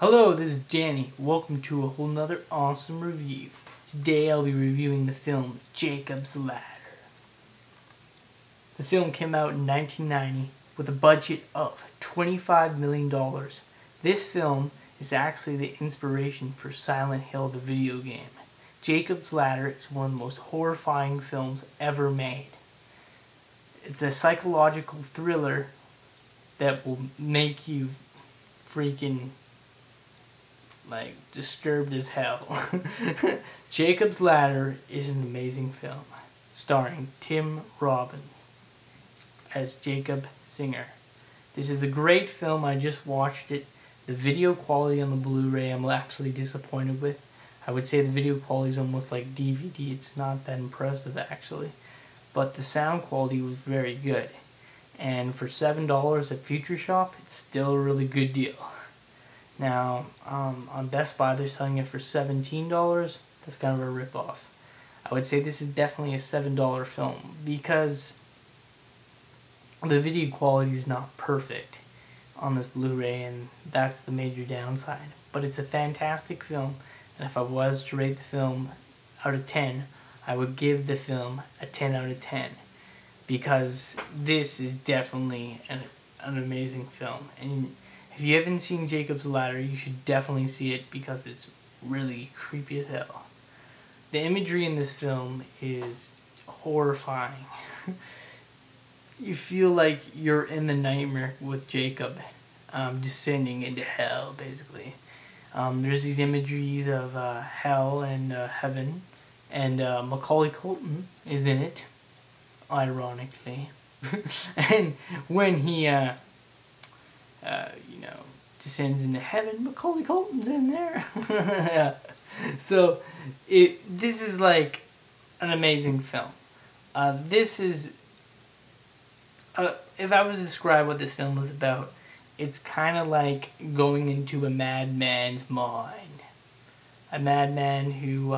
Hello, this is Danny. Welcome to a whole nother awesome review. Today I'll be reviewing the film Jacob's Ladder. The film came out in 1990 with a budget of $25 million. This film is actually the inspiration for Silent Hill, the video game. Jacob's Ladder is one of the most horrifying films ever made. It's a psychological thriller that will make you freaking disturbed as hell. Jacob's Ladder is an amazing film, starring Tim Robbins as Jacob Singer. This is a great film. I just watched it. The video quality on the Blu-ray I'm actually disappointed with. I would say the video quality is almost like DVD. It's not that impressive actually, but the sound quality was very good. And for $7 at Future Shop, it's still a really good deal. Now, on Best Buy, they're selling it for $17. That's kind of a ripoff. I would say this is definitely a $7 film because the video quality is not perfect on this Blu-ray, and that's the major downside. But it's a fantastic film, and if I was to rate the film out of 10, I would give the film a 10 out of 10 because this is definitely an amazing film. And if you haven't seen Jacob's Ladder, you should definitely see it because it's really creepy as hell. The imagery in this film is horrifying. You feel like you're in the nightmare with Jacob descending into hell, basically. There's these imageries of hell and heaven, and Macaulay Culkin is in it, ironically. And when he descends into heaven, Macaulay Culkin's in there. Yeah. So this is like an amazing film. This is if I was to describe what this film is about, it's kind of like going into a madman's mind. A madman who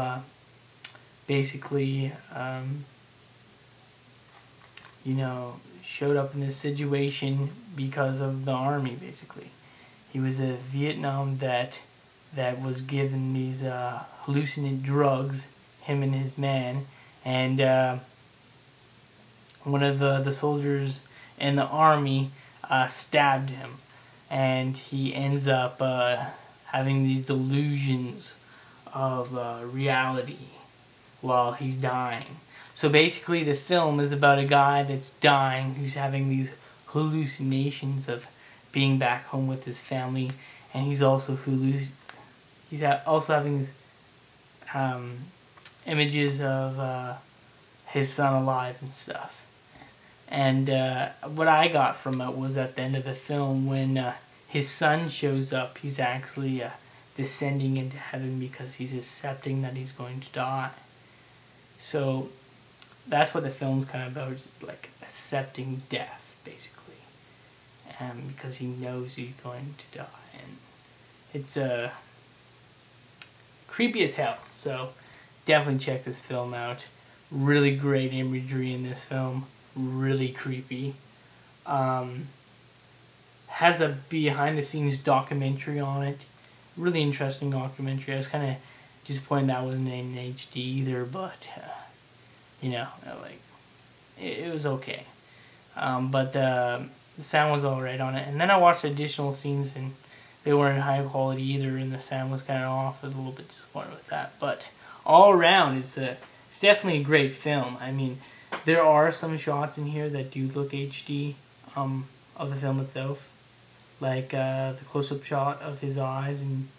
basically showed up in this situation because of the army, basically. He was a Vietnam vet that was given these hallucinant drugs, him and his man, and one of the soldiers in the army stabbed him, and he ends up having these delusions of reality while he's dying. So basically the film is about a guy that's dying who's having these hallucinations of being back home with his family, and he's also having these images of his son alive and stuff. And what I got from it was at the end of the film, when his son shows up, he's actually descending into heaven because he's accepting that he's going to die. So that's what the film's kind of about, is like accepting death, basically. Because he knows he's going to die. And it's creepy as hell. So definitely check this film out. Really great imagery in this film. Really creepy. Has a behind the scenes documentary on it. Really interesting documentary. I was kind of disappointed that wasn't in HD either, but it was okay. But the sound was alright on it. And then I watched additional scenes, and they weren't in high quality either, and the sound was kind of off. I was a little bit disappointed with that. But all around, it's definitely a great film. I mean, there are some shots in here that do look HD of the film itself. Like the close-up shot of his eyes, and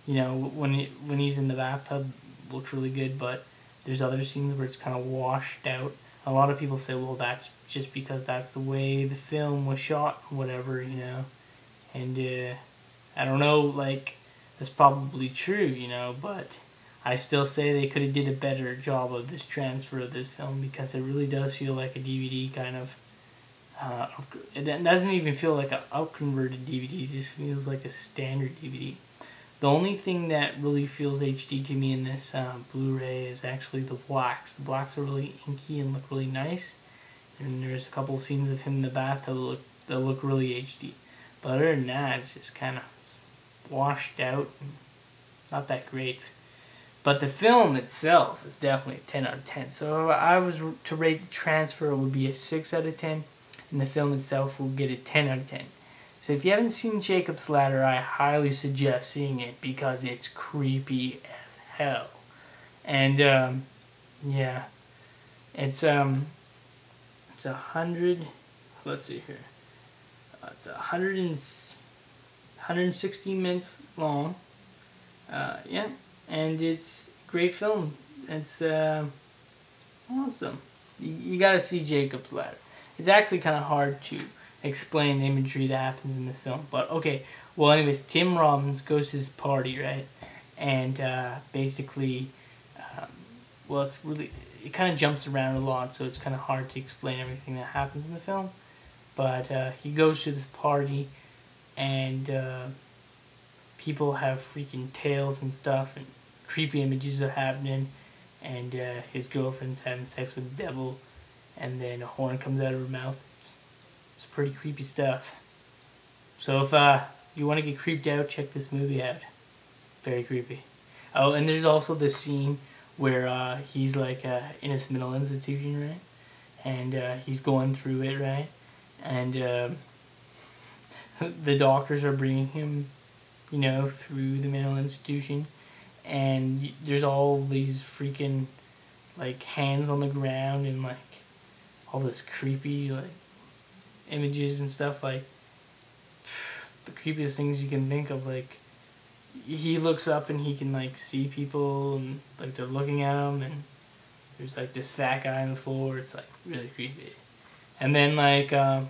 when he's in the bathtub, looks really good. But there's other scenes where it's kind of washed out. A lot of people say, well, that's just because that's the way the film was shot, whatever, and I don't know, that's probably true, but I still say they could have did a better job of this transfer of this film, because it really does feel like a DVD kind of. It doesn't even feel like an up-converted DVD. It just feels like a standard DVD. The only thing that really feels HD to me in this Blu-ray is actually the blacks. The blacks are really inky and look really nice. And there's a couple scenes of him in the bathtub that look really HD. But other than that, it's just kind of washed out, and not that great. But the film itself is definitely a 10 out of 10. So if I was to rate the transfer, it would be a 6 out of 10. And the film itself will get a 10 out of 10. So if you haven't seen Jacob's Ladder, I highly suggest seeing it because it's creepy as hell. And yeah, it's 100. Let's see here. It's 116 minutes long. Yeah, and it's a great film. It's awesome. You gotta see Jacob's Ladder. It's actually kind of hard to explain the imagery that happens in this film. But okay, well anyways, Tim Robbins goes to this party, right? And basically, well it kind of jumps around a lot, so it's kind of hard to explain everything that happens in the film. But he goes to this party, and people have freaking tails and stuff, and creepy images are happening, and his girlfriend's having sex with the devil, and then a horn comes out of her mouth. It's pretty creepy stuff. So if you want to get creeped out, check this movie out. Very creepy. Oh, and there's also this scene where he's like in a mental institution, right? And he's going through it, right? And the doctors are bringing him, you know, through the mental institution, and there's all these freaking like hands on the ground and like all this creepy like images and stuff, like the creepiest things you can think of. Like he looks up and he can like see people and like they're looking at him, and there's like this fat guy on the floor. It's like really creepy. And then like and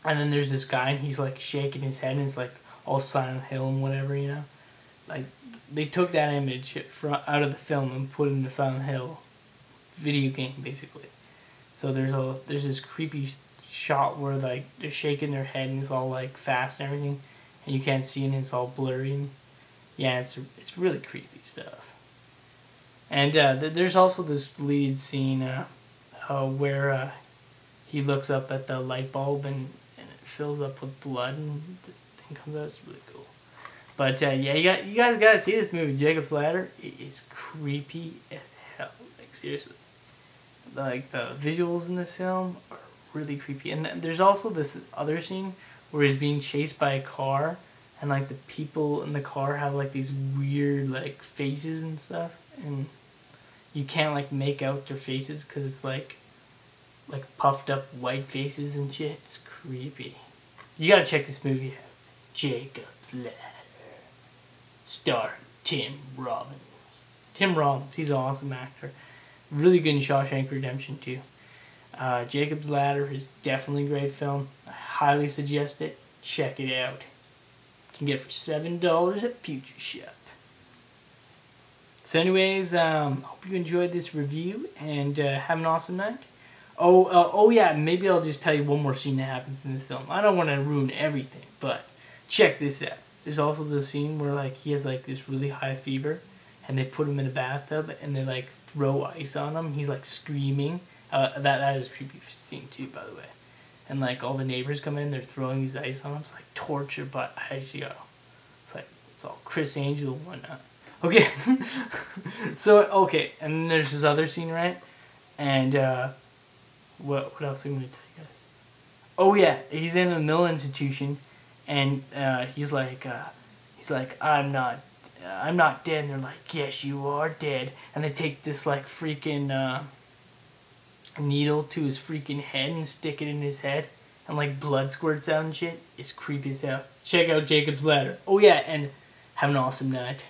then there's this guy and he's like shaking his head, and it's like all Silent Hill and whatever, you know. Like they took that image out of the film and put it in the Silent Hill video game basically. So there's this creepy shot where like they're shaking their head and it's all like fast and everything, and you can't see it and it's all blurry. And, yeah, it's really creepy stuff. And there's also this lead scene where he looks up at the light bulb and it fills up with blood and this thing comes out. It's really cool. But yeah, you guys gotta see this movie, Jacob's Ladder. It is creepy as hell. Like seriously, like the visuals in this film are really creepy. And there's also this other scene where he's being chased by a car, and like the people in the car have like these weird like faces and stuff, and you can't like make out their faces because it's like puffed up white faces and shit. It's creepy. You gotta check this movie out. Jacob's Ladder. Starring Tim Robbins. Tim Robbins, he's an awesome actor. Really good in Shawshank Redemption too. Jacob's Ladder is definitely a great film. I highly suggest it. Check it out. You can get it for $7 at Future Shop. So anyways, hope you enjoyed this review and have an awesome night. Oh yeah, maybe I'll just tell you one more scene that happens in this film. I don't want to ruin everything, but check this out. There's also this scene where like he has like this really high fever, and they put him in a bathtub and they like throw ice on him. He's like screaming. That is a creepy scene too, by the way. And like all the neighbors come in, they're throwing these ice on him. It's like torture, but ice, you know. It's like it's all Chris Angel and whatnot. Okay, so okay, and then there's this other scene, right? And what else am I gonna tell you guys? Oh yeah, he's in a mental institution. And he's like, I'm not dead. And they're like, yes, you are dead. And they take this like freaking needle to his freaking head and stick it in his head, and like blood squirts out and shit. It's creepy as hell. Check out Jacob's Ladder. Oh yeah, and have an awesome night.